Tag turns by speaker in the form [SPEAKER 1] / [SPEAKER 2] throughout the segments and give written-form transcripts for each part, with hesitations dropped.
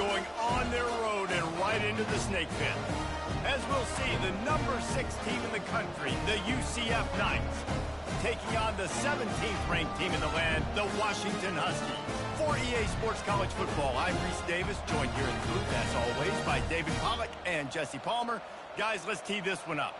[SPEAKER 1] going on their road and right into the snake pit. As we'll see, the number 6 team in the country, the UCF Knights, taking on the 17th ranked team in the land, the Washington Huskies. For EA Sports College Football, I'm Reese Davis, joined here in the booth, as always, by David Pollack and Jesse Palmer. Guys, let's tee this one up.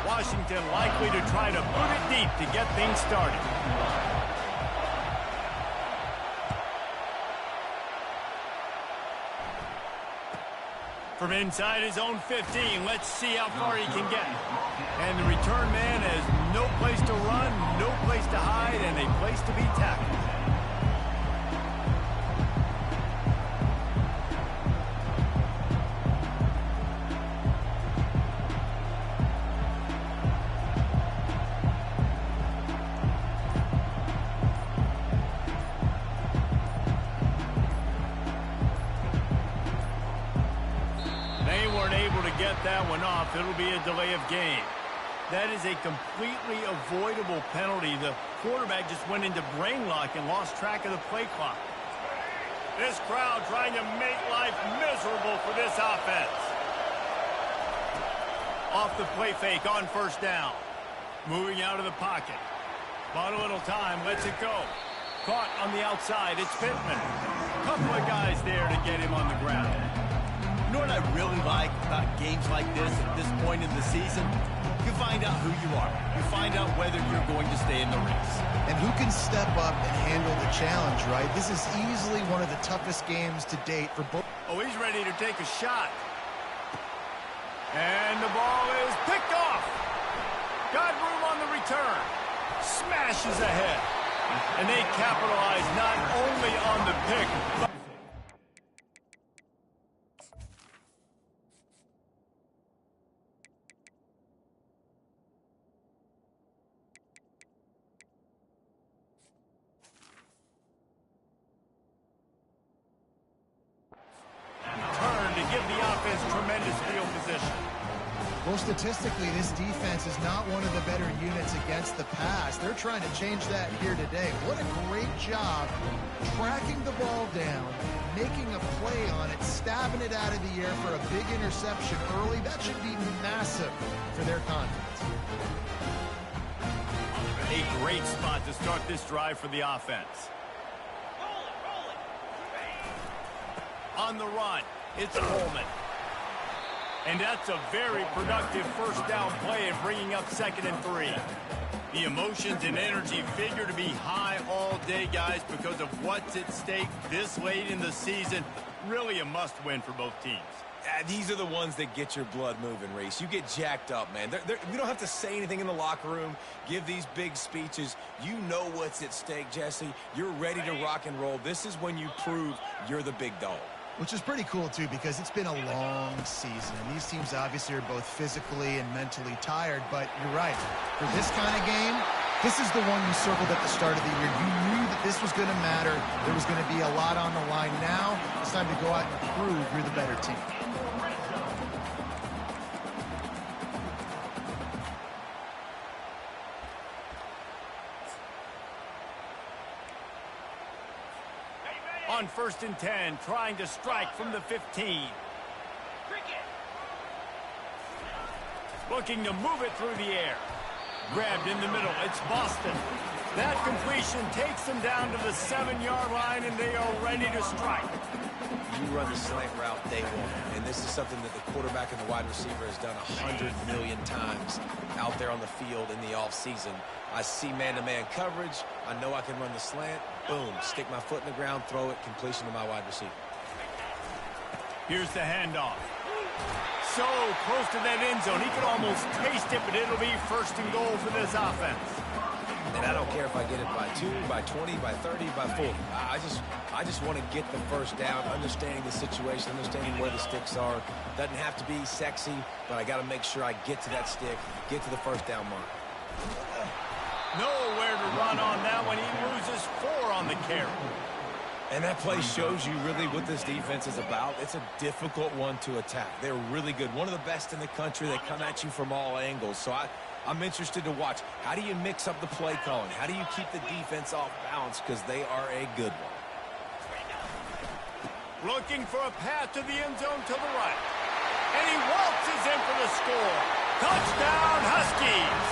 [SPEAKER 1] Washington likely to try to boot it deep to get things started. From inside his own 15, let's see how far he can get. And the return man has no place to run, no place to hide, and a place to be tackled. Get that one off. It'll be a delay of game. That is a completely avoidable penalty. The quarterback just went into brain lock and lost track of the play clock. This crowd trying to make life miserable for this offense. Off the play fake on first down. Moving out of the pocket. Bought a little time, lets it go. Caught on the outside, it's Pittman. Couple of guys there to get him on the ground. You know what I really like about games like this at this point in the season? You find out who you are. You find out whether you're going to stay in the race.
[SPEAKER 2] And who can step up and handle the challenge, right? This is easily one of the toughest games to date for both.
[SPEAKER 1] Oh, he's ready to take a shot. And the ball is picked off. Got room on the return. Smashes ahead. And they capitalize not only on the pick, but tremendous field position.
[SPEAKER 2] Well, statistically, this defense is not one of the better units against the pass. They're trying to change that here today. What a great job tracking the ball down, making a play on it, stabbing it out of the air for a big interception early. That should be massive for their confidence.
[SPEAKER 1] A great spot to start this drive for the offense. On the run, it's Coleman. And that's a very productive first down play and bringing up 2nd and 3. The emotions and energy figure to be high all day, guys, because of what's at stake this late in the season. Really a must-win for both teams.
[SPEAKER 3] These are the ones that get your blood moving, Reese. You get jacked up, man. We don't have to say anything in the locker room, give these big speeches. You know what's at stake, Jesse. You're ready to rock and roll. This is when you prove you're the big dog.
[SPEAKER 2] Which is pretty cool, too, because it's been a long season. And these teams obviously are both physically and mentally tired. But you're right. For this kind of game, this is the one you circled at the start of the year. You knew that this was going to matter. There was going to be a lot on the line. Now it's time to go out and prove you're the better team.
[SPEAKER 1] On 1st and 10, trying to strike from the 15. Looking to move it through the air. Grabbed in the middle. It's Boston. That completion takes them down to the 7-yard line, and they are ready to strike.
[SPEAKER 3] You run the slant route day one, and this is something that the quarterback and the wide receiver has done 100 million times out there on the field in the offseason. I see man-to-man coverage. I know I can run the slant. Boom, stick my foot in the ground, throw it, completion to my wide receiver.
[SPEAKER 1] Here's the handoff. So close to that end zone. He could almost taste it, but it'll be 1st and goal for this offense.
[SPEAKER 3] And I don't care if I get it by 2, by 20, by 30, by 40. I just want to get the first down, understanding the situation, understanding where the sticks are. Doesn't have to be sexy, but I got to make sure I get to that stick, get to the first down mark.
[SPEAKER 1] Nowhere to run on that one. He loses 4 on the carry.
[SPEAKER 3] And that play shows you really what this defense is about. It's a difficult one to attack. They're really good. One of the best in the country. They come at you from all angles. So I'm interested to watch. How do you mix up the play calling? How do you keep the defense off balance? Because they are a good one.
[SPEAKER 1] Looking for a path to the end zone to the right. And he waltzes in for the score. Touchdown, Huskies!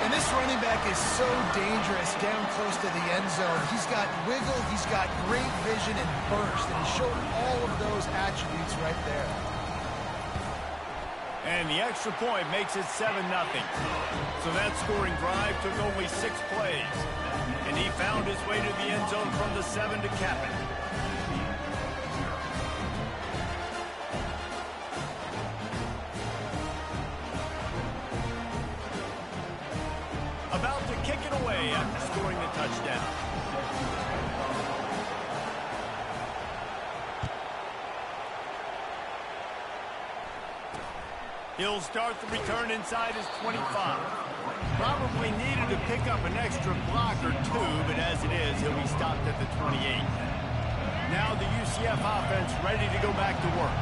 [SPEAKER 2] And this running back is so dangerous down close to the end zone. He's got wiggle, he's got great vision and burst, and he showed all of those attributes right there.
[SPEAKER 1] And the extra point makes it 7-0. So that scoring drive took only 6 plays. And he found his way to the end zone from the 7 to cap it. About to kick it away after scoring the touchdown. He'll start the return inside his 25. Probably needed to pick up an extra block or 2, but as it is, he'll be stopped at the 28. Now the UCF offense ready to go back to work.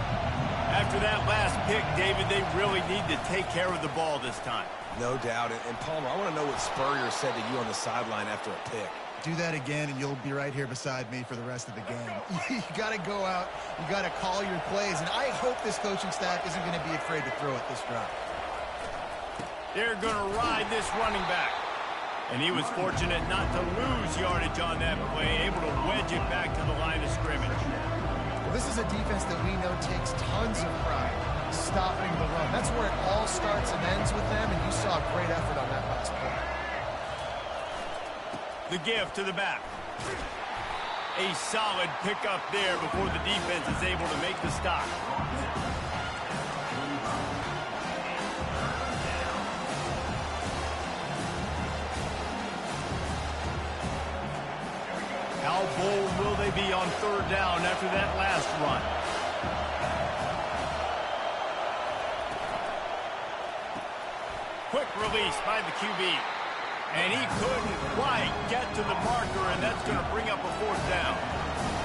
[SPEAKER 1] After that last pick, David, they really need to take care of the ball this time.
[SPEAKER 3] No doubt. And Palmer, I want to know what Spurrier said to you on the sideline after a pick.
[SPEAKER 2] Do that again, and you'll be right here beside me for the rest of the game. You got to go out. You got to call your plays, and I hope this coaching staff isn't going to be afraid to throw it this drive.
[SPEAKER 1] They're going to ride this running back. And he was fortunate not to lose yardage on that play, able to wedge it back to the line of scrimmage.
[SPEAKER 2] Well, this is a defense that we know takes tons of pride stopping the run. That's where it all starts and ends with them, and you saw a great effort on that last play.
[SPEAKER 1] The give to the back. A solid pickup there before the defense is able to make the stop. How bold will they be on 3rd down after that last run? Quick release by the QB. And he couldn't quite get to the marker, and that's going to bring up a 4th down.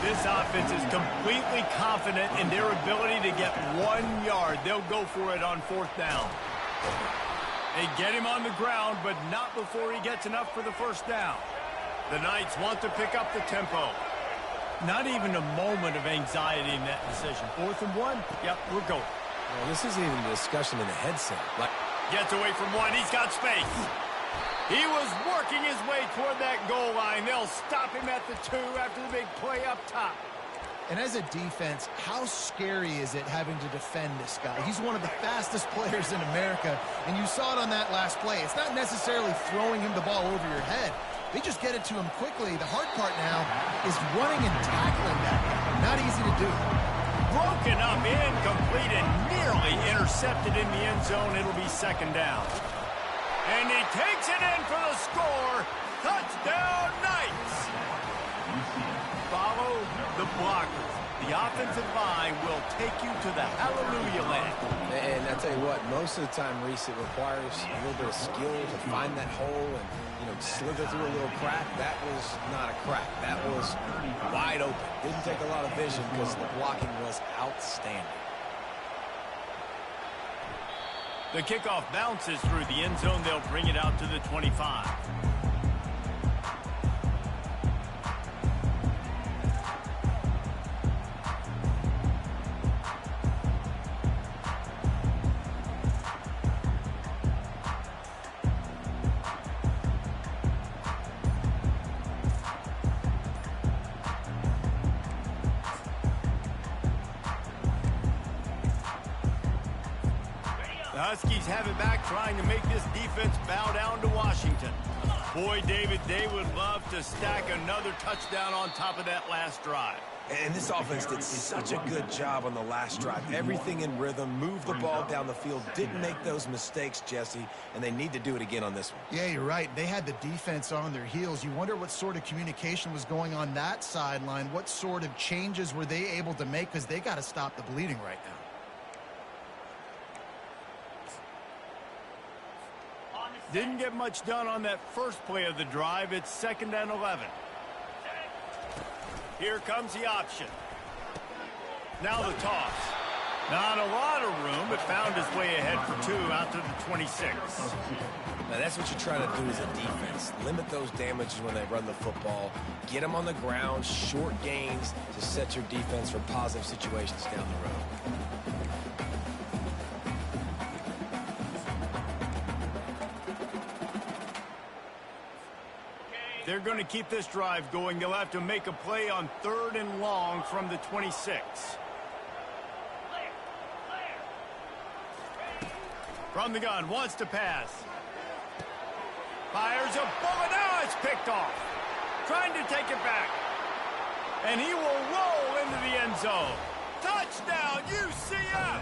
[SPEAKER 1] This offense is completely confident in their ability to get 1 yard. They'll go for it on 4th down. They get him on the ground, but not before he gets enough for the 1st down. The Knights want to pick up the tempo. Not even a moment of anxiety in that decision. 4th and 1, yep, we're going.
[SPEAKER 3] Well, this isn't even a discussion in the headset.
[SPEAKER 1] Gets away from 1, he's got space. He was working his way toward that goal line. They'll stop him at the 2 after the big play up top.
[SPEAKER 2] And as a defense, how scary is it having to defend this guy? He's one of the fastest players in America, and you saw it on that last play. It's not necessarily throwing him the ball over your head. They just get it to him quickly. The hard part now is running and tackling that guy. Not easy to do.
[SPEAKER 1] Broken up, incomplete, and nearly intercepted in the end zone. It'll be 2nd down. And he takes it in for the score. Touchdown, Knights! Follow the blockers. The offensive line will take you to the hallelujah land.
[SPEAKER 3] And I tell you what, most of the time, Reese, it requires a little bit of skill to find that hole and, slither through a little crack. That was not a crack. That was wide open. Didn't take a lot of vision because the blocking was outstanding.
[SPEAKER 1] The kickoff bounces through the end zone. They'll bring it out to the 25. The Huskies have it back, trying to make this defense bow down to Washington. Boy, David, they would love to stack another touchdown on top of that last drive.
[SPEAKER 3] And this offense did such a good job on the last drive. Everything in rhythm, moved the ball down the field, didn't make those mistakes, Jesse, and they need to do it again on this one.
[SPEAKER 2] Yeah, you're right. They had the defense on their heels. You wonder what sort of communication was going on that sideline. What sort of changes were they able to make, because they got to stop the bleeding right now.
[SPEAKER 1] Didn't get much done on that first play of the drive. It's 2nd and 11. Here comes the option. Now the toss. Not a lot of room, but found his way ahead for 2 out to the 26.
[SPEAKER 3] Now, that's what you're trying to do as a defense. Limit those damages when they run the football. Get them on the ground, short gains to set your defense for positive situations down the road.
[SPEAKER 1] They're going to keep this drive going. They'll have to make a play on 3rd and long from the 26. From the gun, wants to pass. Fires a bullet. Now it's picked off. Trying to take it back. And he will roll into the end zone. Touchdown, UCF!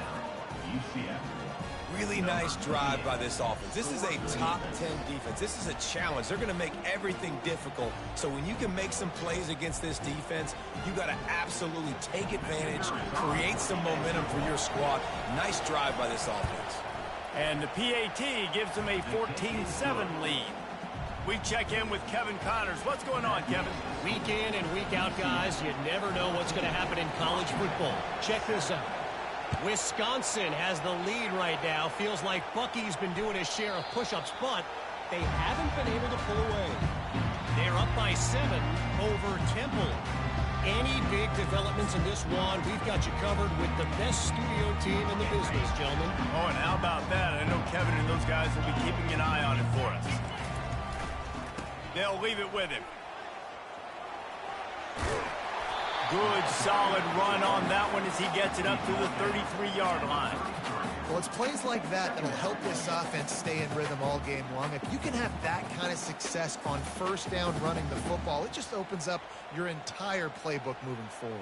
[SPEAKER 3] Really nice drive by this offense. This is a top 10 defense. This is a challenge. They're going to make everything difficult. So when you can make some plays against this defense, you got to absolutely take advantage, create some momentum for your squad. Nice drive by this offense.
[SPEAKER 1] And the PAT gives them a 14-7 lead. We check in with Kevin Connors. What's going on, Kevin?
[SPEAKER 4] Week in and week out, guys. You never know what's going to happen in college football. Check this out. Wisconsin has the lead right now. Feels like Bucky's been doing his share of push-ups, but they haven't been able to pull away. They're up by 7 over Temple. Any big developments in this one, we've got you covered with the best studio team in the business, gentlemen.
[SPEAKER 1] Oh, and how about that? I know Kevin and those guys will be keeping an eye on it for us. They'll leave it with him. Good, solid run on that one as he gets it up to the 33-yard line.
[SPEAKER 2] Well, it's plays like that that'll help this offense stay in rhythm all game long. If you can have that kind of success on 1st down running the football, it just opens up your entire playbook moving forward.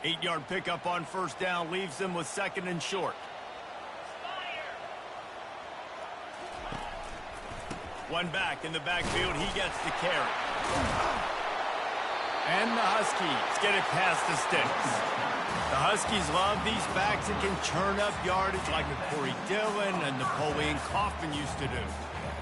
[SPEAKER 1] 8-yard pickup on 1st down leaves them with 2nd and short. One back in the backfield. He gets the carry. And the Huskies get it past the sticks. The Huskies love these backs that can churn up yardage like a Corey Dillon and Napoleon Kaufman used to do.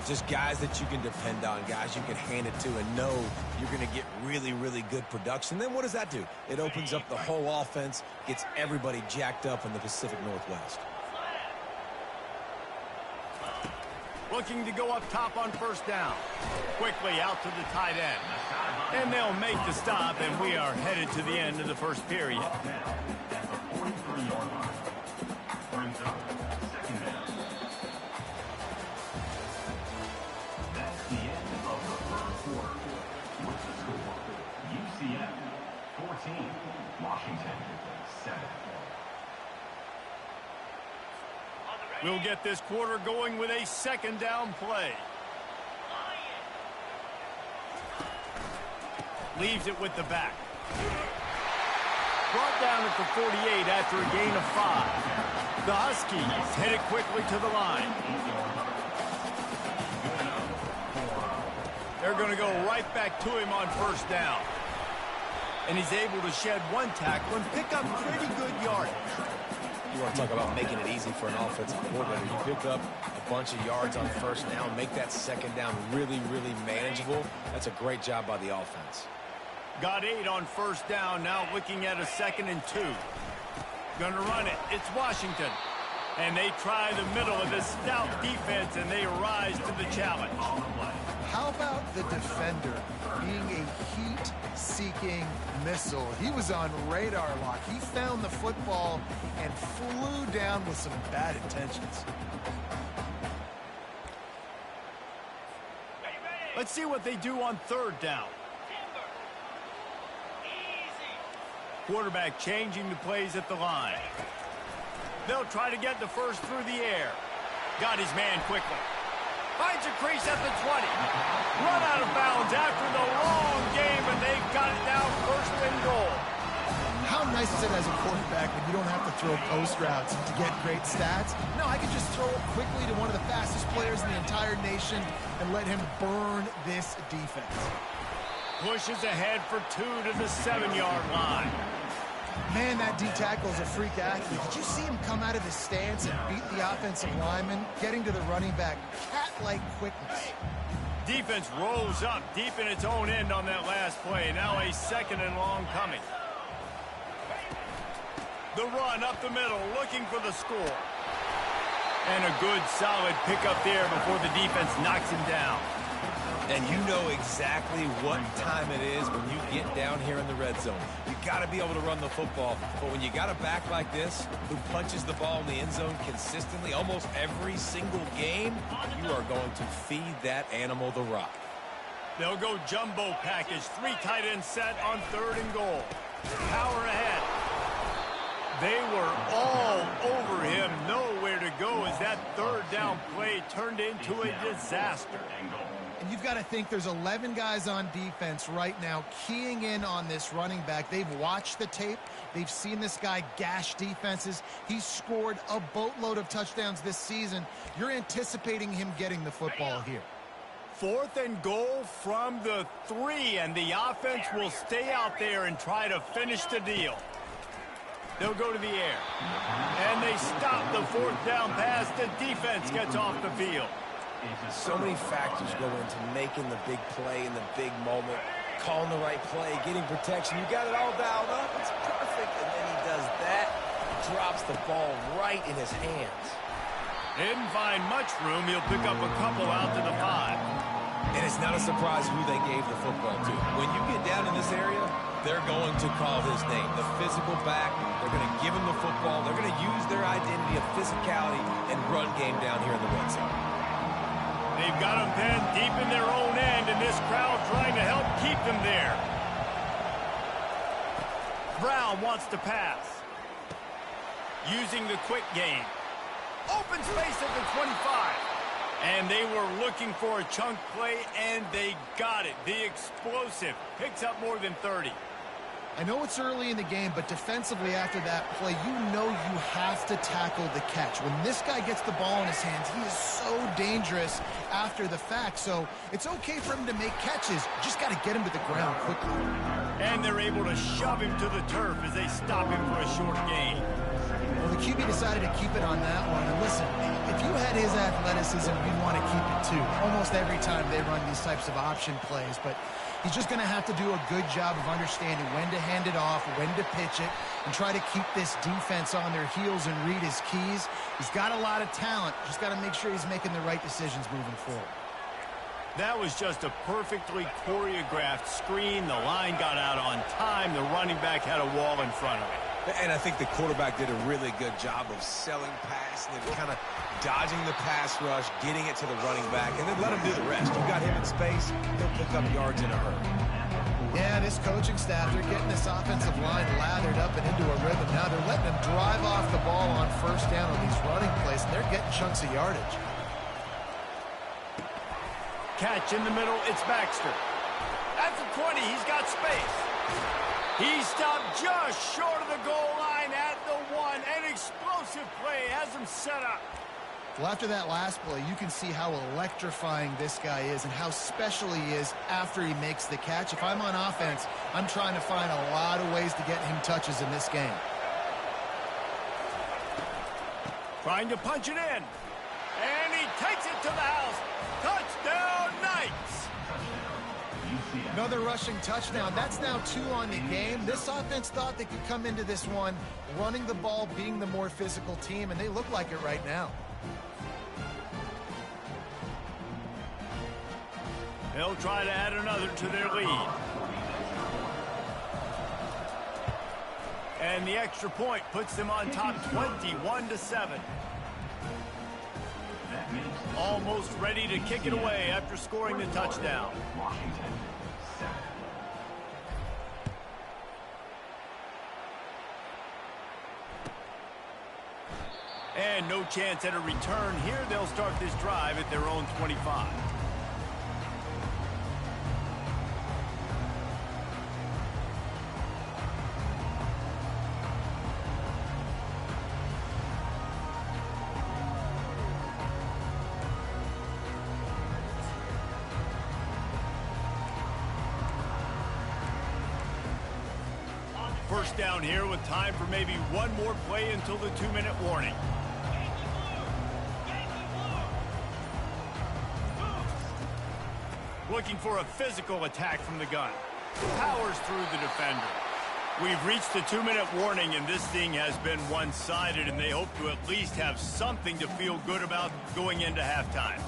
[SPEAKER 3] Just guys that you can depend on, guys you can hand it to and know you're going to get really, really good production. Then what does that do? It opens up the whole offense, gets everybody jacked up in the Pacific Northwest.
[SPEAKER 1] Looking to go up top on 1st down. Quickly out to the tight end. And they'll make the stop, and we are headed to the end of the 1st period.
[SPEAKER 5] That's the end of the 1st quarter. With the score, UCF 14, Washington 7.
[SPEAKER 1] We'll get this quarter going with a 2nd down play. Leaves it with the back. Brought down at the 48 after a gain of 5. The Huskies head it quickly to the line. They're going to go right back to him on 1st down. And he's able to shed 1 tackle and pick up pretty good yardage.
[SPEAKER 3] You want to talk about making it easy for an offensive coordinator. You pick up a bunch of yards on 1st down, make that 2nd down really, really manageable. That's a great job by the offense.
[SPEAKER 1] Got 8 on 1st down, now looking at a 2nd and 2. Gonna run it, it's Washington. And they try the middle of this stout defense, and they rise to the challenge.
[SPEAKER 2] How about the defender being a heat-seeking missile? He was on radar lock. He found the football and flew down with some bad intentions.
[SPEAKER 1] Let's see what they do on 3rd down. Quarterback changing the plays at the line. They'll try to get the first through the air. Got his man quickly. Finds a crease at the 20. Run out of bounds after the long game, and they've got it now 1st and goal.
[SPEAKER 2] How nice is it as a quarterback when you don't have to throw post routes to get great stats? No, I can just throw it quickly to one of the fastest players in the entire nation and let him burn this defense.
[SPEAKER 1] Pushes ahead for 2 to the 7-yard line.
[SPEAKER 2] Man, that D-tackle is a freak athlete. Did you see him come out of his stance and beat the offensive lineman, getting to the running back, cat snake-like quickness.
[SPEAKER 1] Defense rolls up deep in its own end on that last play. Now a 2nd and long coming. The run up the middle, looking for the score. And a good, solid pickup there before the defense knocks him down.
[SPEAKER 3] And you know exactly what time it is when you get down here in the red zone. You got to be able to run the football. But when you got a back like this who punches the ball in the end zone consistently almost every single game, you are going to feed that animal the rock.
[SPEAKER 1] They'll go jumbo package. 3 tight ends set on 3rd and goal. Power ahead. They were all over him. Nowhere to go as that 3rd down play turned into a disaster.
[SPEAKER 2] And you've got to think there's 11 guys on defense right now keying in on this running back. They've watched the tape. They've seen this guy gash defenses. He's scored a boatload of touchdowns this season. You're anticipating him getting the football here.
[SPEAKER 1] 4th and goal from the 3, and the offense will stay out there and try to finish the deal. They'll go to the air. And they stop the 4th down pass. The defense gets off the field.
[SPEAKER 3] So many factors go into making the big play in the big moment, calling the right play, getting protection. You got it all dialed up. It's perfect. And then he does that, drops the ball right in his hands.
[SPEAKER 1] Didn't find much room. He'll pick up a couple out to the 5.
[SPEAKER 3] And it's not a surprise who they gave the football to. When you get down in this area, they're going to call his name. The physical back, they're going to give him the football. They're going to use their identity of physicality and run game down here in the red zone.
[SPEAKER 1] They've got them pinned deep in their own end, and this crowd trying to help keep them there. Brown wants to pass. Using the quick game. Open space at the 25. And they were looking for a chunk play, and they got it. The explosive picks up more than 30.
[SPEAKER 2] I know it's early in the game, but defensively after that play, you know you have to tackle the catch. When this guy gets the ball in his hands, he is so dangerous after the fact. So it's okay for him to make catches. You just got to get him to the ground quickly.
[SPEAKER 1] And they're able to shove him to the turf as they stop him for a short gain.
[SPEAKER 2] Well, the QB decided to keep it on that one. And listen, if you had his athleticism, you'd want to keep it too. Almost every time they run these types of option plays. But he's just going to have to do a good job of understanding when to hand it off, when to pitch it, and try to keep this defense on their heels and read his keys. He's got a lot of talent. Just got to make sure he's making the right decisions moving forward.
[SPEAKER 1] That was just a perfectly choreographed screen. The line got out on time. The running back had a wall in front of it.
[SPEAKER 3] And I think the quarterback did a really good job of selling pass and then kind of dodging the pass rush, getting it to the running back, and then let him do the rest. You got him in space, he'll pick up yards in a hurry.
[SPEAKER 2] Yeah, this coaching staff, they're getting this offensive line lathered up and into a rhythm. Now they're letting them drive off the ball on 1st down on these running plays, and they're getting chunks of yardage.
[SPEAKER 1] Catch in the middle, it's Baxter. At the 20, he's got space. He stopped just short of the goal line at the 1. An explosive play has him set up.
[SPEAKER 2] Well, after that last play, you can see how electrifying this guy is and how special he is after he makes the catch. If I'm on offense, I'm trying to find a lot of ways to get him touches in this game.
[SPEAKER 1] Trying to punch it in. And he takes it to the house. Touchdown, Knights!
[SPEAKER 2] Another rushing touchdown. That's now 2 on the game. This offense thought they could come into this one running the ball, being the more physical team, and they look like it right now.
[SPEAKER 1] They'll try to add another to their lead. And the extra point puts them on top 21-7. Almost ready to kick it away after scoring the touchdown.
[SPEAKER 5] Washington, 7.
[SPEAKER 1] And no chance at a return here. They'll start this drive at their own 25. First down here with time for maybe one more play until the 2-minute warning. Looking for a physical attack from the gun. Powers through the defender. We've reached the 2-minute warning, and this thing has been one-sided, and they hope to at least have something to feel good about going into halftime.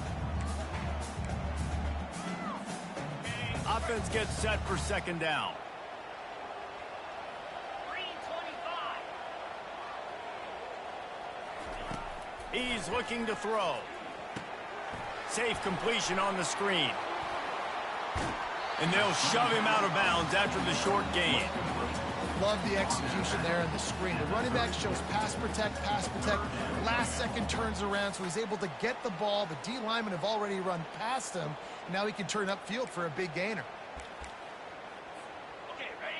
[SPEAKER 1] Offense gets set for second down. He's looking to throw. Safe completion on the screen. And they'll shove him out of bounds after the short gain.
[SPEAKER 2] Love the execution there on the screen. The running back shows pass protect. Last second turns around, so he's able to get the ball. The D linemen have already run past him. Now he can turn upfield for a big gainer.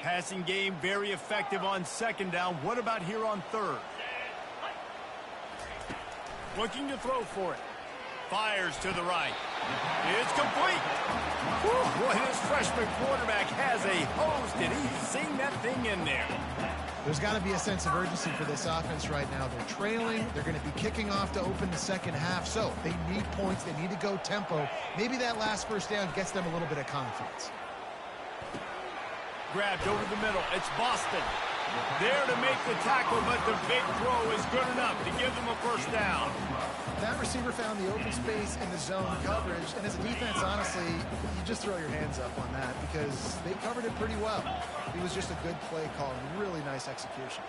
[SPEAKER 1] Passing game very effective on second down. What about here on third? Looking to throw for it. Fires to the right. It's complete. Whew, boy, this freshman quarterback has a host, and he's seen that thing in there.
[SPEAKER 2] There's got to be a sense of urgency for this offense right now. They're trailing. They're going to be kicking off to open the second half. So they need points. They need to go tempo. Maybe that last first down gets them a little bit of confidence.
[SPEAKER 1] Grabbed over the middle. It's Boston. There to make the tackle, but the big throw is good enough to give them a first down.
[SPEAKER 2] That receiver found the open space in the zone coverage, and as a defense, honestly, you just throw your hands up on that because they covered it pretty well. It was just a good play call and really nice execution.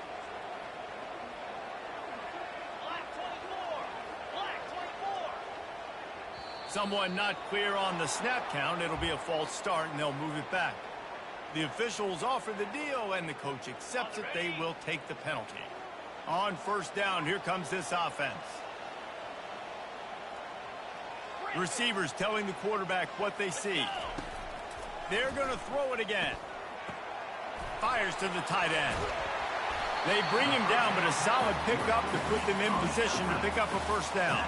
[SPEAKER 1] Someone not clear on the snap count. It'll be a false start, and they'll move it back. The officials offer the deal, and the coach accepts it. They will take the penalty. On first down, here comes this offense. Receivers telling the quarterback what they see. They're going to throw it again. Fires to the tight end. They bring him down, but a solid pickup to put them in position to pick up a first down.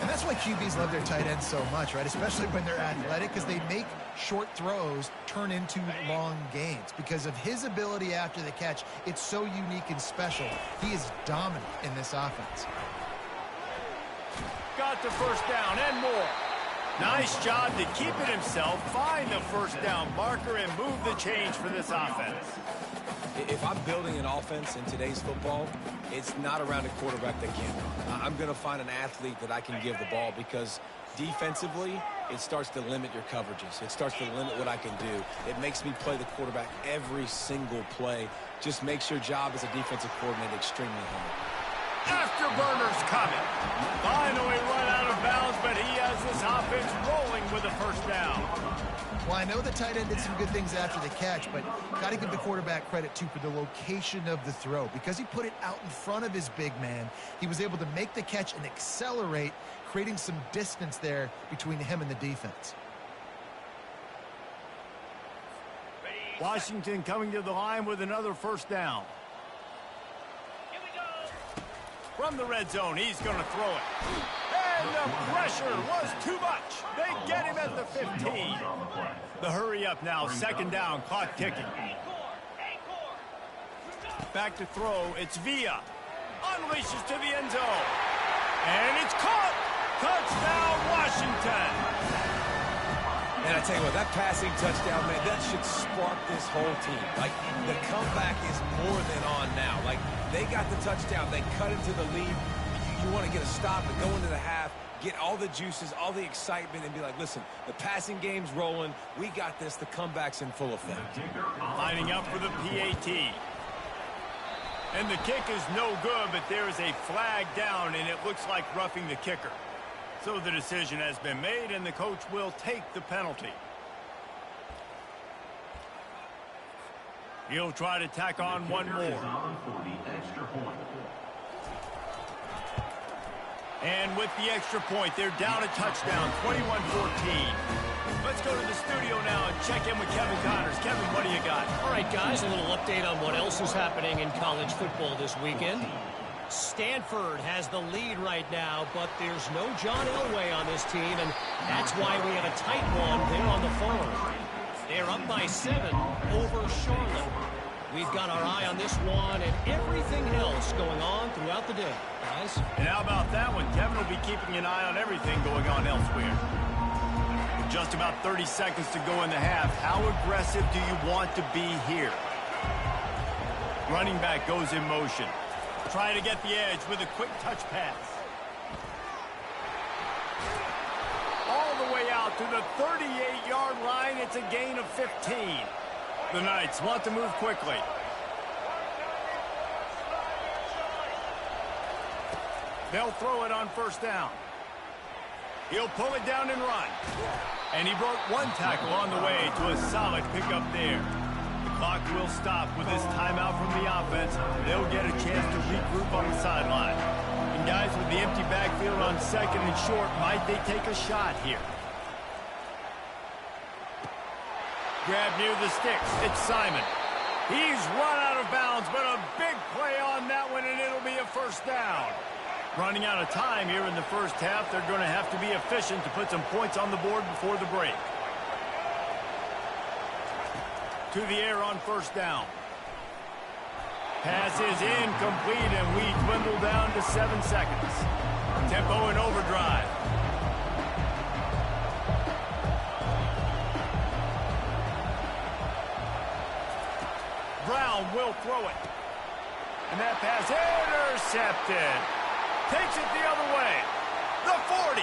[SPEAKER 2] And that's why QBs love their tight ends so much, right? Especially when they're athletic, because they make short throws turn into long gains. Because of his ability after the catch, it's so unique and special. He is dominant in this offense.
[SPEAKER 1] Got the first down and more. Nice job to keep it himself, find the first down marker, and move the change for this offense.
[SPEAKER 3] If I'm building an offense in today's football, it's not around a quarterback that can run. I'm going to find an athlete that I can give the ball because defensively, it starts to limit your coverages. It starts to limit what I can do. It makes me play the quarterback every single play. Just makes your job as a defensive coordinator extremely hard.
[SPEAKER 1] Afterburner's coming. Finally run out of bounds, but he has this offense rolling with a first down.
[SPEAKER 2] Well, I know the tight end did some good things after the catch, but got to give the quarterback credit, too, for the location of the throw. Because he put it out in front of his big man, he was able to make the catch and accelerate, creating some distance there between him and the defense.
[SPEAKER 1] Washington coming to the line with another first down. From the red zone, he's going to throw it. And the pressure was too much. They get him at the 15. The hurry up now, second down, clock ticking. Back to throw, it's Villa. Unleashes to the end zone. And it's caught. Touchdown, Washington.
[SPEAKER 3] And I tell you what, that passing touchdown, man, that should spark this whole team. Like, the comeback is more than on now. Like, they got the touchdown. They cut into the lead. You want to get a stop and go into the half, get all the juices, all the excitement, and be like, listen, the passing game's rolling. We got this. The comeback's in full effect.
[SPEAKER 1] Lining up for the PAT. And the kick is no good, but there is a flag down, and it looks like roughing the kicker. So the decision has been made, and the coach will take the penalty. He'll try to tack on one more. And with the extra point, they're down a touchdown, 21-14. Let's go to the studio now and check in with Kevin Connors. Kevin, what do you got?
[SPEAKER 4] All right, guys, a little update on what else is happening in college football this weekend. Stanford has the lead right now, but there's no John Elway on this team, and that's why we have a tight one there on the phone. They're up by 7 over Charlotte. We've got our eye on this one and everything else going on throughout the day, guys.
[SPEAKER 1] And how about that one? Kevin will be keeping an eye on everything going on elsewhere. Just just about 30 seconds to go in the half. How aggressive do you want to be here? Running back goes in motion. Trying to get the edge with a quick touch pass. All the way out to the 38-yard line. It's a gain of 15. The Knights want to move quickly. They'll throw it on first down. He'll pull it down and run. And he broke one tackle on the way to a solid pickup there. The clock will stop with this timeout from the offense. They'll get a chance to regroup on the sideline. And guys, with the empty backfield on second and short, might they take a shot here? Grab near the sticks. It's Simon. He's run out of bounds, but a big play on that one, and it'll be a first down. Running out of time here in the first half. They're going to have to be efficient to put some points on the board before the break. To the air on first down. Pass is incomplete, and we dwindle down to 7 seconds. Tempo in overdrive. Brown will throw it. And that pass intercepted. Takes it the other way. The 40.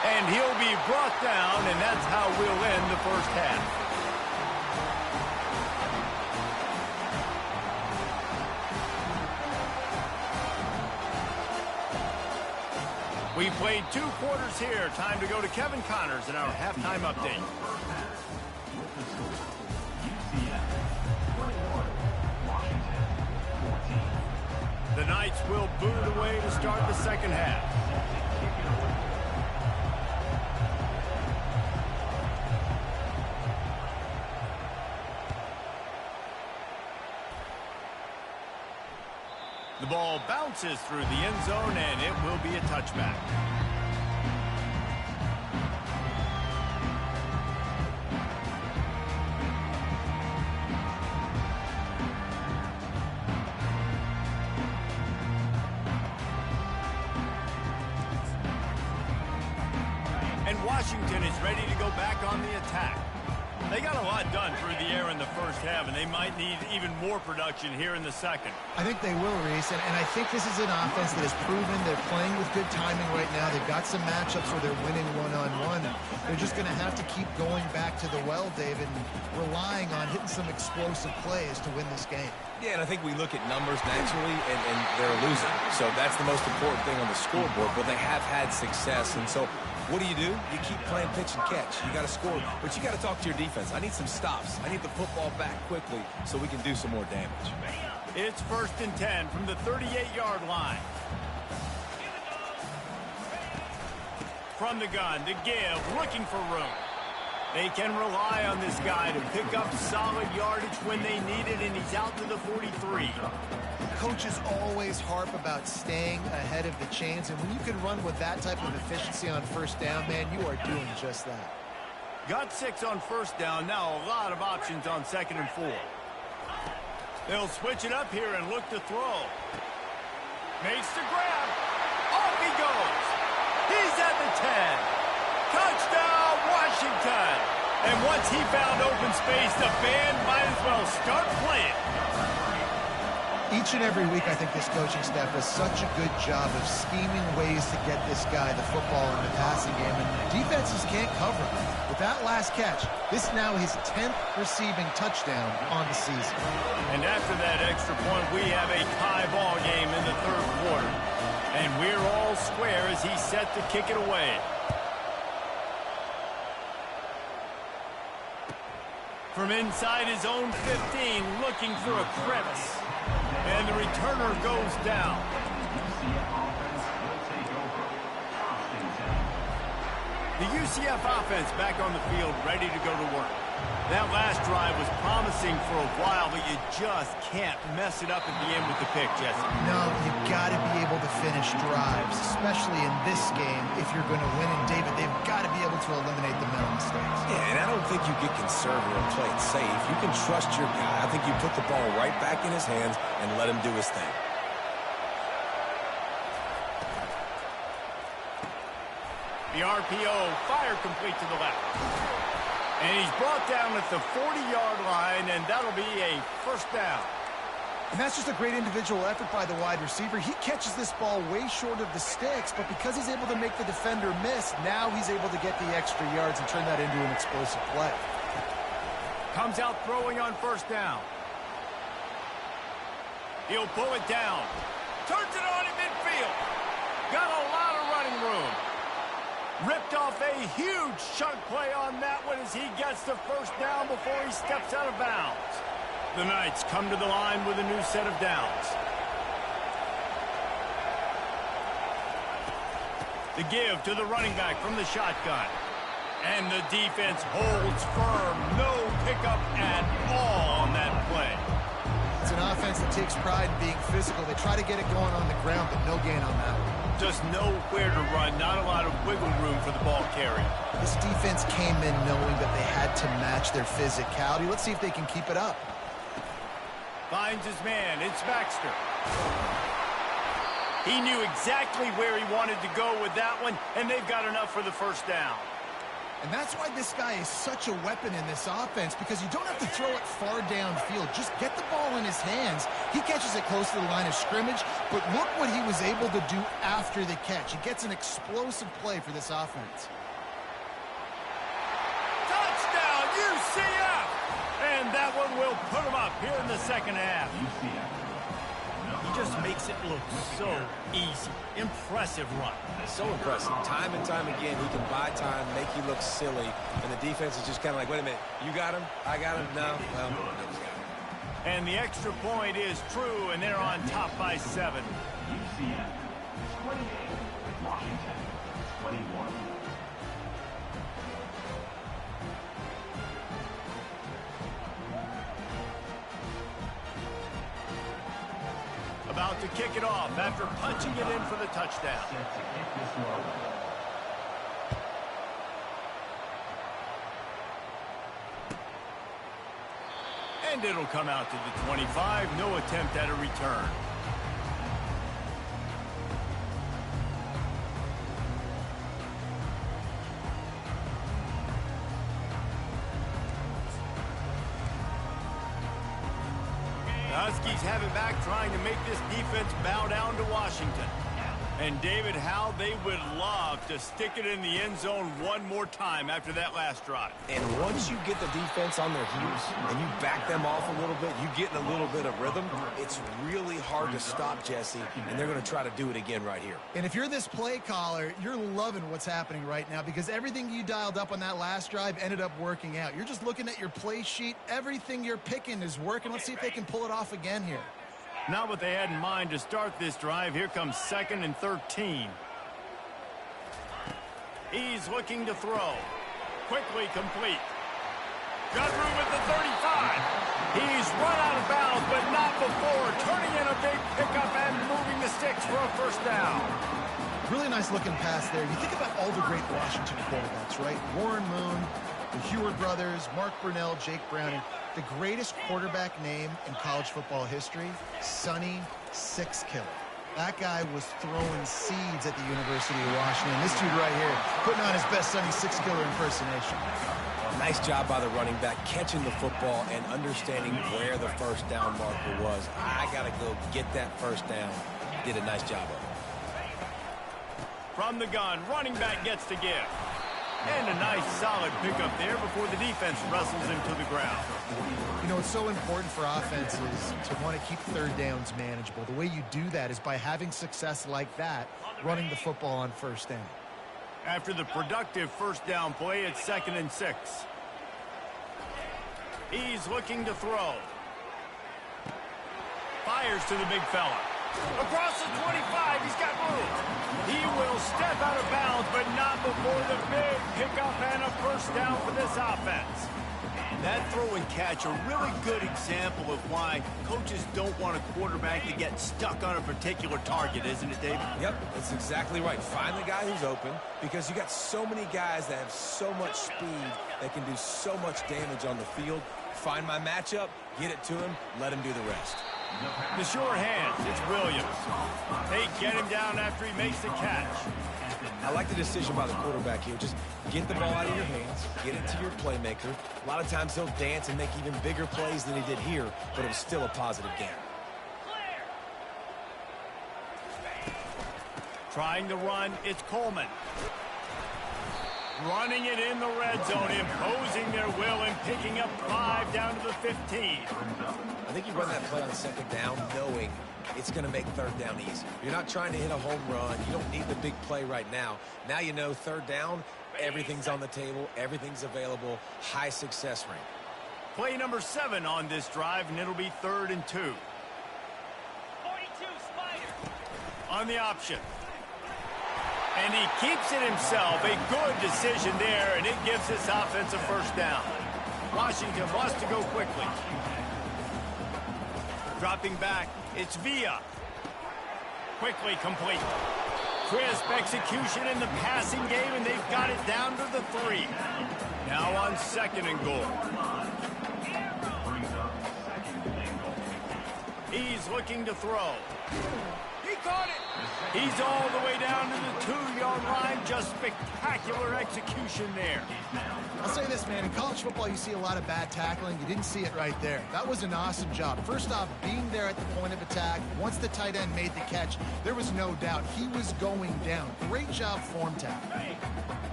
[SPEAKER 1] And he'll be brought down, and that's how we'll end the first half. We played 2 quarters here. Time to go to Kevin Connors in our halftime update. The Knights will boot it away to start the second half. The ball bounces through the end zone, and it will be a touchback. Washington is ready to go back on the attack. They got a lot done through the air in the first half, and they might need even more production here in the second.
[SPEAKER 2] I think they will, Reese, and I think this is an offense that has proven they're playing with good timing right now. They've got some matchups where they're winning one-on-one. They're just going to have to keep going back to the well, David, and relying on hitting some explosive plays to win this game.
[SPEAKER 3] Yeah, and I think we look at numbers naturally, and they're losing. So that's the most important thing on the scoreboard, but they have had success, and so what do? You keep playing pitch and catch. You got to score, but you got to talk to your defense. I need some stops. I need the football back quickly so we can do some more damage.
[SPEAKER 1] It's 1st and 10 from the 38-yard line. From the gun to give, looking for room. They can rely on this guy to pick up solid yardage when they need it, and he's out to the 43.
[SPEAKER 2] Coaches always harp about staying ahead of the chains, and when you can run with that type of efficiency on first down, man, you are doing just that.
[SPEAKER 1] Got 6 on first down. Now a lot of options on 2nd and 4. They'll switch it up here and look to throw. Makes the grab. Off he goes. He's at the 10. Touchdown, Washington. And once he found open space, the band might as well start playing.
[SPEAKER 2] Each and every week, I think this coaching staff does such a good job of scheming ways to get this guy the football in the passing game, and defenses can't cover him. With that last catch, this is now his 10th receiving touchdown on the season.
[SPEAKER 1] And after that extra point, we have a tie ball game in the 3rd quarter. And we're all square as he's set to kick it away. From inside his own 15, looking for a crevice. And the returner goes down. The UCF offense back on the field, ready to go to work. That last drive was promising for a while, but you just can't mess it up at the end with the pick, Jesse.
[SPEAKER 2] No, you've got to be able to finish drives, especially in this game if you're going to win. And, David, they've got to be able to eliminate the mental mistakes.
[SPEAKER 3] Yeah, and I don't think you get conservative and play it safe. You can trust your guy. I think you put the ball right back in his hands and let him do his thing.
[SPEAKER 1] The RPO, fire complete to the left. And he's brought down at the 40-yard line, and that'll be a first down.
[SPEAKER 2] And that's just a great individual effort by the wide receiver. He catches this ball way short of the sticks, but because he's able to make the defender miss, now he's able to get the extra yards and turn that into an explosive play.
[SPEAKER 1] Comes out throwing on first down. He'll pull it down. Turns it on in midfield. Got a lot of running room. Ripped off a huge chunk play on that one as he gets the first down before he steps out of bounds. The Knights come to the line with a new set of downs. The give to the running back from the shotgun. And the defense holds firm. No pickup at all on that play.
[SPEAKER 2] It's an offense that takes pride in being physical. They try to get it going on the ground, but no gain on that one.
[SPEAKER 1] Just nowhere to run. Not a lot of wiggle room for the ball carrier.
[SPEAKER 2] This defense came in knowing that they had to match their physicality. Let's see if they can keep it up.
[SPEAKER 1] Finds his man. It's Baxter. He knew exactly where he wanted to go with that one, and they've got enough for the first down.
[SPEAKER 2] And that's why this guy is such a weapon in this offense, because you don't have to throw it far downfield. Just get the ball in his hands. He catches it close to the line of scrimmage, but look what he was able to do after the catch. He gets an explosive play for this offense.
[SPEAKER 1] Touchdown, UCF! And that one will put him up here in the second half. He just makes it look so easy. Impressive run.
[SPEAKER 3] So impressive. Time and time again, he can buy time, make you look silly, and the defense is just kind of like, wait a minute, you got him? I got him? No? Well, no, got him.
[SPEAKER 1] And the extra point is true, and they're on top by 7.
[SPEAKER 5] UCF 28, Washington 21.
[SPEAKER 1] About to kick it off after punching it in for the touchdown.
[SPEAKER 5] Set to kick this one.
[SPEAKER 1] And it'll come out to the 25. No attempt at a return. The Huskies have it back, trying to make this defense bow down to Washington. And David, how they would love to stick it in the end zone one more time after that last drive.
[SPEAKER 3] And once you get the defense on their heels and you back them off a little bit, you get in a little bit of rhythm, it's really hard to stop, Jesse, and they're going to try to do it again right here.
[SPEAKER 2] And if you're this play caller, you're loving what's happening right now, because everything you dialed up on that last drive ended up working out. You're just looking at your play sheet. Everything you're picking is working. Let's see if they can pull it off again here.
[SPEAKER 1] Not what they had in mind to start this drive. Here comes 2nd and 13. He's looking to throw. Quickly complete. Got room at the 35. He's run out of bounds, but not before turning in a big pickup and moving the sticks for a first down.
[SPEAKER 2] Really nice looking pass there. You think about all the great Washington quarterbacks, right? Warren Moon, the Heward brothers, Mark Brunell, Jake Browning. The greatest quarterback name in college football history, Sonny Sixkiller. That guy was throwing seeds at the University of Washington. This dude right here, putting on his best Sonny Sixkiller impersonation.
[SPEAKER 3] Well, nice job by the running back, catching the football and understanding where the first down marker was. I got to go get that first down. Did a nice job of it.
[SPEAKER 1] From the gun, running back gets to give. And a nice solid pickup there before the defense wrestles him to the ground.
[SPEAKER 2] You know, it's so important for offenses to want to keep third downs manageable. The way you do that is by having success like that, running the football on first down.
[SPEAKER 1] After the productive first down play, it's 2nd and 6. He's looking to throw. Fires to the big fella. Across the 25, he's got room. He will step out of bounds, but not before the big pickup and a first down for this offense. That throw and catch, a really good example of why coaches don't want a quarterback to get stuck on a particular target, isn't it, David?
[SPEAKER 3] Yep, that's exactly right. Find the guy who's open, because you got so many guys that have so much speed that can do so much damage on the field. Find my matchup, get it to him, let him do the rest.
[SPEAKER 1] The sure hands, it's Williams. They get him down after he makes the catch.
[SPEAKER 2] Now
[SPEAKER 3] I like the decision by the quarterback here. Just get the ball out of your hands, get it to your playmaker. A lot of times he'll dance and make even bigger plays than he did here, but it was still a positive game.
[SPEAKER 1] Trying to run, it's Coleman. Running it in the red zone, imposing their will and picking up 5 down to the 15.
[SPEAKER 3] I think you run that play on second down knowing it's going to make third down easy. You're not trying to hit a home run. You don't need the big play right now. Now you know third down, everything's on the table, everything's available, high success rate.
[SPEAKER 1] Play number 7 on this drive, and it'll be 3rd and 2.
[SPEAKER 6] 42, Spider.
[SPEAKER 1] On the option. And he keeps it himself. A good decision there, and it gives this offense a first down. Washington wants to go quickly. Dropping back, it's Villa. Quickly complete. Crisp execution in the passing game, and they've got it down to the 3. Now on 2nd and goal. He's looking to throw. He caught it. He's all the way down to the 2-yard line. Just spectacular execution there.
[SPEAKER 2] I'll say this, man. In college football, you see a lot of bad tackling. You didn't see it right there. That was an awesome job. First off, being there at the point of attack. Once the tight end made the catch, there was no doubt he was going down. Great job form tackle.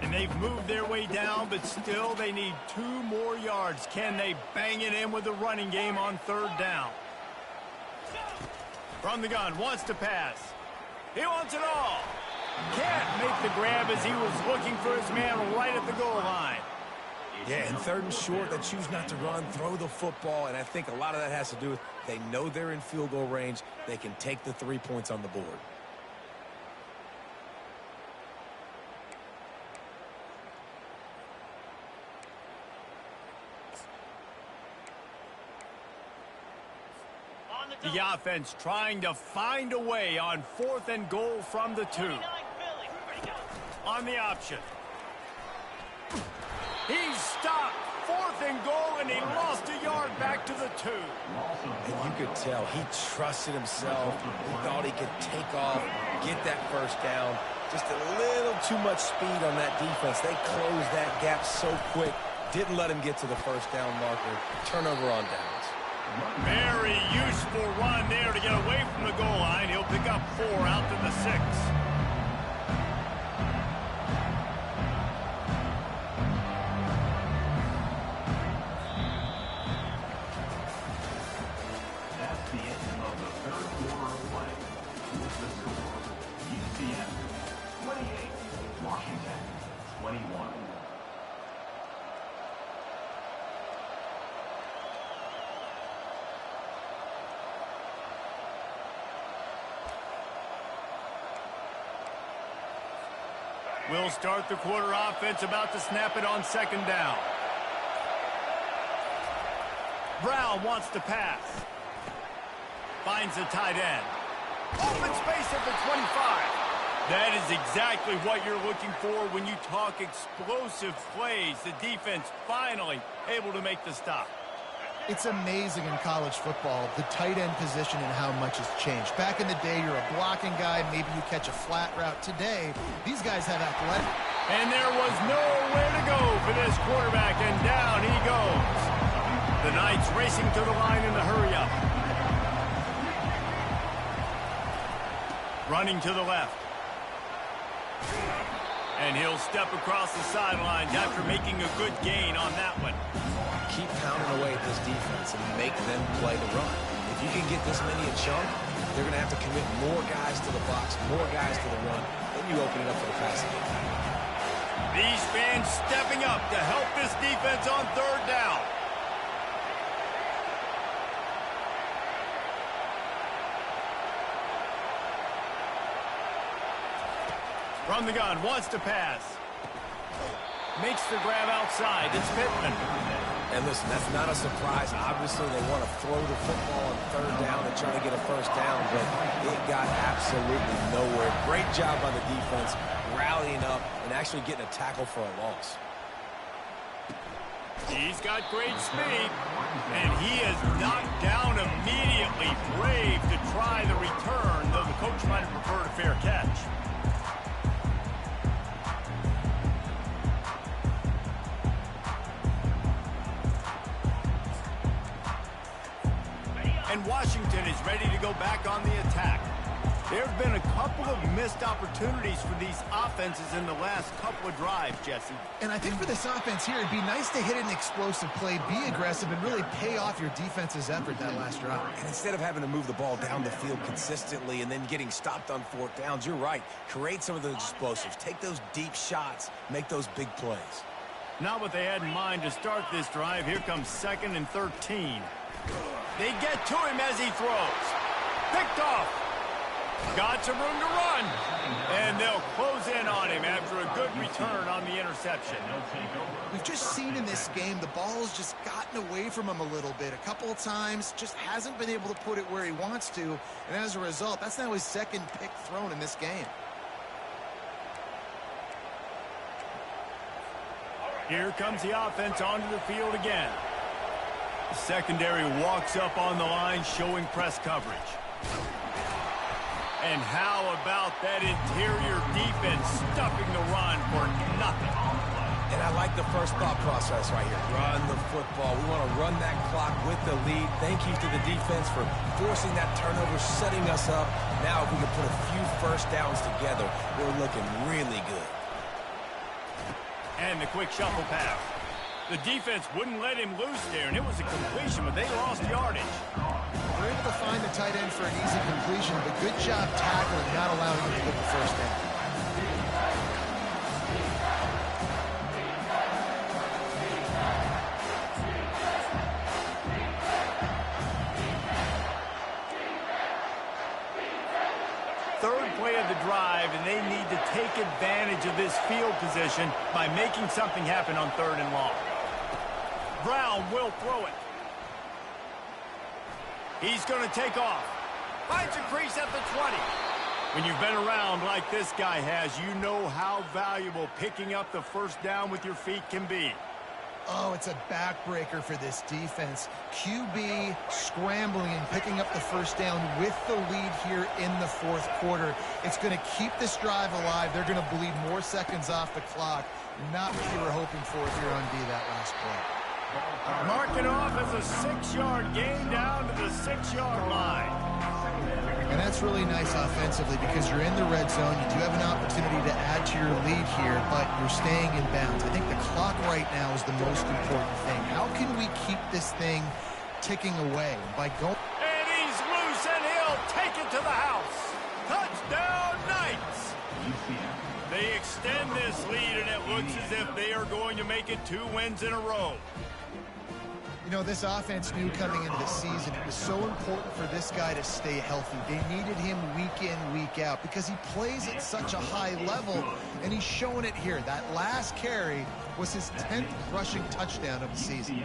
[SPEAKER 1] And they've moved their way down, but still they need 2 more yards. Can they bang it in with the running game on 3rd down? From the gun, wants to pass. He wants it all. Can't make the grab as he was looking for his man right at the goal line.
[SPEAKER 3] Yeah, and 3rd and short, they choose not to run, throw the football, and I think a lot of that has to do with they know they're in field goal range. They can take the 3 points on the board.
[SPEAKER 1] The offense trying to find a way on 4th and goal from the 2. On the option. He's stopped. 4th and goal, and he lost a yard back to the 2.
[SPEAKER 3] And you could tell he trusted himself. He thought he could take off, get that first down. Just a little too much speed on that defense. They closed that gap so quick. Didn't let him get to the first down marker. Turnover on downs.
[SPEAKER 1] Very useful run there to get away from the goal line. He'll pick up 4 out to the 6.
[SPEAKER 5] That's the end of the 3rd quarter of play. With the score, UCF 28, Washington 21.
[SPEAKER 1] We'll start the quarter offense, about to snap it on 2nd down. Brown wants to pass. Finds the tight end. Open space at the 25. That is exactly what you're looking for when you talk explosive plays. The defense finally able to make the stop.
[SPEAKER 2] It's amazing in college football, the tight end position and how much has changed. Back in the day, you're a blocking guy. Maybe you catch a flat route. Today, these guys have athletic.
[SPEAKER 1] And there was nowhere to go for this quarterback, and down he goes. The Knights racing to the line in the hurry-up. Running to the left. And he'll step across the sidelines after making a good gain on that one.
[SPEAKER 3] Keep pounding away at this defense and make them play the run. If you can get this many a chunk, they're going to have to commit more guys to the box, more guys to the run. Then you open it up for the passing game.
[SPEAKER 1] These fans stepping up to help this defense on 3rd down. From the gun, wants to pass. Makes the grab outside. It's Pittman.
[SPEAKER 3] And listen, that's not a surprise. Obviously, they want to throw the football on 3rd down and try to get a first down, but it got absolutely nowhere. Great job by the defense, rallying up and actually getting a tackle for a loss.
[SPEAKER 1] He's got great speed, and he is knocked down immediately. Brave to try the return, though the coach might have preferred a fair catch. And Washington is ready to go back on the attack. There have been a couple of missed opportunities for these offenses in the last couple of drives, Jesse.
[SPEAKER 2] And I think for this offense here, it'd be nice to hit an explosive play, be aggressive, and really pay off your defense's effort that last drive.
[SPEAKER 3] And instead of having to move the ball down the field consistently and then getting stopped on fourth downs, you're right. Create some of those explosives. Take those deep shots. Make those big plays.
[SPEAKER 1] Not what they had in mind to start this drive. Here comes 2nd and 13. They get to him as he throws. Picked off. Got some room to run. And they'll close in on him after a good return on the interception.
[SPEAKER 2] We've just seen in this game the ball has just gotten away from him a little bit. A couple of times, just hasn't been able to put it where he wants to. And as a result, that's now his 2nd pick thrown in this game.
[SPEAKER 1] Here comes the offense onto the field again. The secondary walks up on the line, showing press coverage. And how about that interior defense stuffing the run for nothing?
[SPEAKER 3] And I like the first thought process right here. Run the football. We want to run that clock with the lead. Thank you to the defense for forcing that turnover, setting us up. Now if we can put a few first downs together, we're looking really good.
[SPEAKER 1] And the quick shuffle pass. The defense wouldn't let him loose there, and it was a completion, but they lost yardage.
[SPEAKER 2] They're able to find the tight end for an easy completion, but good job tackling, not allowing him to get the first down.
[SPEAKER 1] Third play of the drive, and they need to take advantage of this field position by making something happen on 3rd and long. Brown will throw it. He's going to take off. Finds a crease at the 20. When you've been around like this guy has, you know how valuable picking up the first down with your feet can be.
[SPEAKER 2] Oh, it's a backbreaker for this defense. QB scrambling and picking up the first down with the lead here in the 4th quarter. It's going to keep this drive alive. They're going to bleed more seconds off the clock. Not what you were hoping for if you're on D that last play.
[SPEAKER 1] Mark it off as a 6-yard gain down to the 6-yard line.
[SPEAKER 2] And that's really nice offensively because you're in the red zone. You do have an opportunity to add to your lead here, but you're staying in bounds. I think the clock right now is the most important thing. How can we keep this thing ticking away? By going...
[SPEAKER 1] And he's loose, and he'll take it to the house. Touchdown, Knights! They extend this lead, and it looks as if they are going to make it 2 wins in a row.
[SPEAKER 2] You know, this offense knew coming into the season it was so important for this guy to stay healthy. They needed him week in, week out because he plays at such a high level, and he's showing it here. That last carry was his 10th rushing touchdown of the season.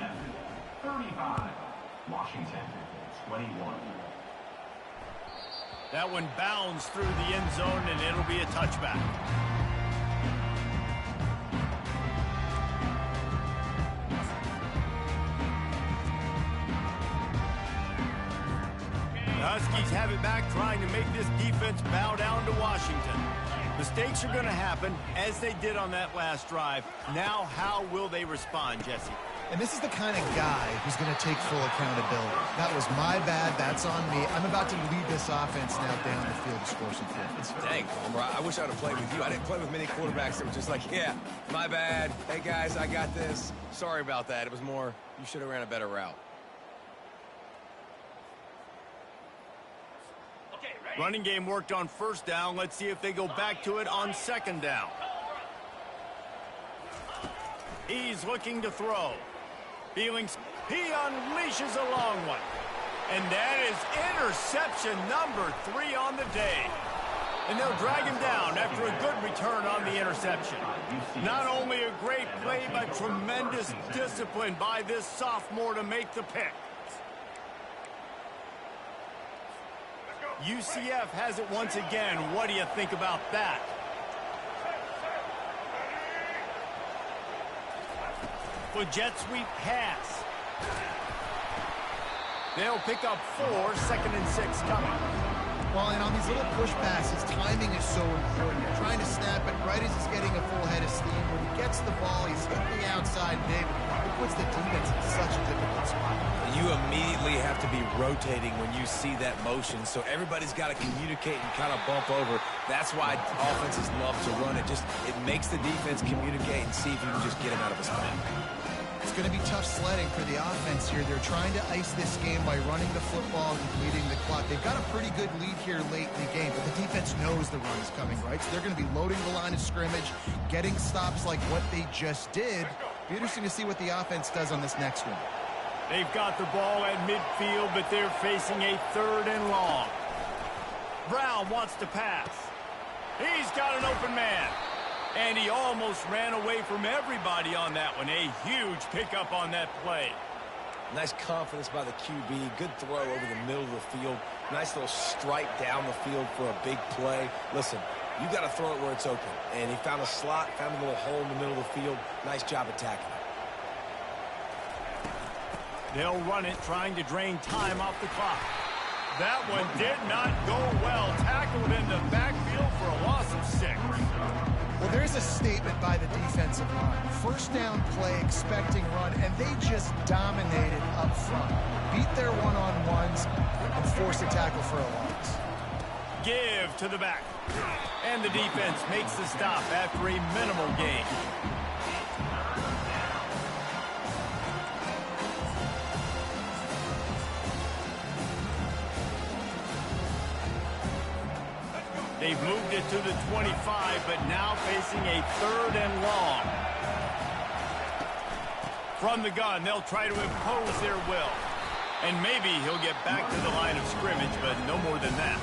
[SPEAKER 5] 35, Washington, 21.
[SPEAKER 1] That one bounds through the end zone, and it'll be a touchback. The Huskies have it back, trying to make this defense bow down to Washington. Mistakes are going to happen, as they did on that last drive. Now, how will they respond, Jesse?
[SPEAKER 2] And this is the kind of guy who's going to take full accountability. That was my bad. That's on me. I'm about to lead this offense now down the field to score some points.
[SPEAKER 3] Dang, Homer, I wish I would have played with you. I didn't play with many quarterbacks that were just like, yeah, my bad. Hey, guys, I got this. Sorry about that. It was more, you should have ran a better route.
[SPEAKER 1] Running game worked on first down. Let's see if they go back to it on 2nd down. He's looking to throw. He unleashes a long one. And that is interception number 3 on the day. And they'll drag him down after a good return on the interception. Not only a great play, but tremendous discipline by this sophomore to make the pick. UCF has it once again. What do you think about that? For jet sweep pass. They'll pick up 4, 2nd and 6 coming.
[SPEAKER 2] Well, and on these little push passes, timing is so important. You're trying to snap it right as he's getting a full head of steam. When he gets the ball, he's hitting the outside big. It puts the defense in such a difficult spot.
[SPEAKER 3] You immediately have to be rotating when you see that motion, so everybody's got to communicate and kind of bump over. That's why offenses love to run it. It makes the defense communicate and see if you can just get him out of his spot.
[SPEAKER 2] It's going to be tough sledding for the offense here. They're trying to ice this game by running the football and depleting the clock. They've got a pretty good lead here late in the game, but the defense knows the run is coming, right? So they're going to be loading the line of scrimmage, getting stops like what they just did. Be interesting to see what the offense does on this next one.
[SPEAKER 1] They've got the ball at midfield, but they're facing a 3rd and long. Brown wants to pass. He's got an open man. And he almost ran away from everybody on that one. A huge pickup on that play.
[SPEAKER 3] Nice confidence by the QB. Good throw over the middle of the field. Nice little stripe down the field for a big play. Listen, you got to throw it where it's open. And he found a slot, found a little hole in the middle of the field. Nice job attacking it.
[SPEAKER 1] They'll run it, trying to drain time off the clock. That one did not go well. Tackled in the backfield for a loss of 6.
[SPEAKER 2] Well, there's a statement by the defensive line. First down play, expecting run, and they just dominated up front. Beat their one-on-ones and force a tackle for a loss.
[SPEAKER 1] Give to the back. And the defense makes the stop after a minimal gain. They've moved it to the 25, but now facing a 3rd and long. From the gun, they'll try to impose their will. And maybe he'll get back to the line of scrimmage, but no more than that.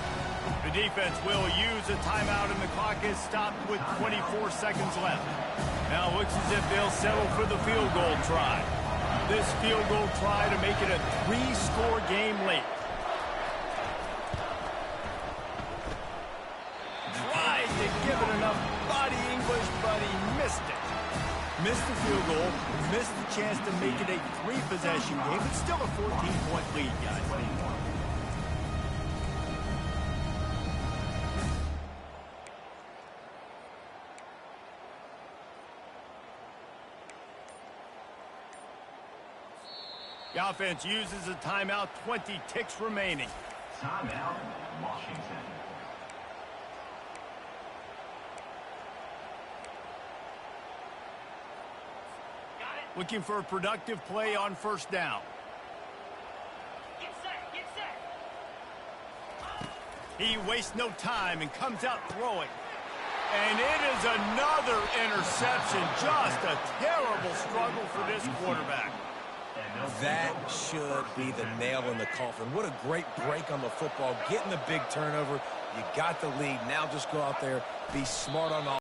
[SPEAKER 1] The defense will use a timeout, and the clock is stopped with 24 seconds left. Now it looks as if they'll settle for the field goal try. This field goal try to make it a 3-score game late. Give it enough body English, but he missed it. Missed the field goal, missed the chance to make it a 3-possession game, but still a 14-point lead, guys. The offense uses a timeout, 20 ticks remaining.
[SPEAKER 5] Timeout, Washington.
[SPEAKER 1] Looking for a productive play on first down.
[SPEAKER 6] Get set, get set.
[SPEAKER 1] He wastes no time and comes out throwing. And it is another interception. Just a terrible struggle for this quarterback.
[SPEAKER 3] That should be the nail in the coffin. What a great break on the football. Getting the big turnover. You got the lead. Now just go out there, be smart on